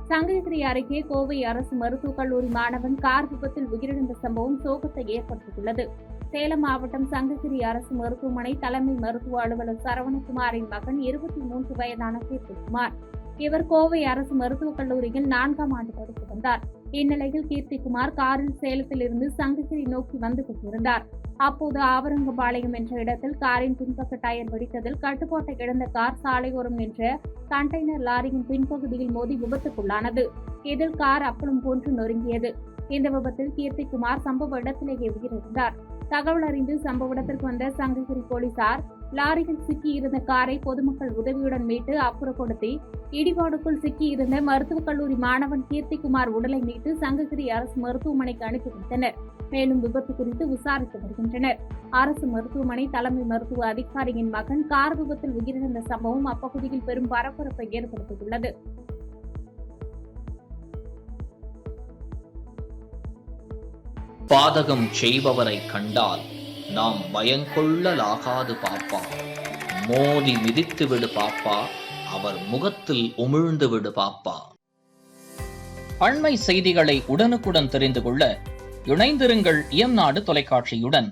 சங்ககிரி அருகே கோவை அரசு மருத்துவக் கல்லூரி மாணவன் கார் விபத்தில் உயிரிழந்த சம்பவம் சோகத்தை ஏற்படுத்தியுள்ளது. சேலம் மாவட்டம் சங்ககிரி அரசு மருத்துவமனை தலைமை மருத்துவ அலுவலர் சரவணகுமாரின் மகன் 23 வயதான கீர்த்திகுமார். இவர் கோவை அரசு மருத்துவக் கல்லூரியில் 4ஆம் ஆண்டு படித்து வந்தார். இந்நிலையில் கீர்த்திகுமார் காரில் சேலத்திலிருந்து சங்ககிரி நோக்கி வந்து கொண்டிருந்தார். அப்போது ஆவரங்கபாளையம் என்ற இடத்தில் காரின் பின்பக்க டயர் வெடித்ததில் கட்டுப்பாட்டை இழந்த கார் சாலையோரம் நின்ற கண்டெய்னர் லாரியின் பின்பகுதியில் மோதி விபத்துக்குள்ளானது. இதில் கார் அப்பளம் போன்று நொறுங்கியது. இந்த விபத்தில் கீர்த்திகுமார் சம்பவ இடத்திலேயே உயிரிழந்தார். தகவல் அறிந்து சம்பவ இடத்திற்கு வந்த சங்ககிரி போலீசார் லாரியில் சிக்கியிருந்த காரை பொதுமக்கள் உதவியுடன் மீட்டு அப்புறப்படுத்தி இடிபாடுக்குள் சிக்கியிருந்த மருத்துவக் கல்லூரி மாணவன் கீர்த்திகுமார் உடலை மீட்டு சங்ககிரி அரசு மருத்துவமனைக்கு அனுப்பி வைத்தனர். மேலும் விபத்து குறித்து விசாரித்து வருகின்றனர். அரசு மருத்துவமனை தலைமை மருத்துவ அதிகாரியின் மகன் கார் விபத்தில் உயிரிழந்த சம்பவம் அப்பகுதியில் பெரும் பரபரப்பை ஏற்படுத்தியுள்ளது. பாதகம் செய்பவரை கண்டால் நாம் பயங்கொள்ளலாகாது பாப்பா. மோதி மிதித்து விடு பாப்பா, அவர் முகத்தில் உமிழ்ந்து விடு பாப்பா. அண்மை செய்திகளை உடனுக்குடன் தெரிந்து கொள்ள இணைந்திருங்கள் இயம்நாடு தொலைக்காட்சியுடன்.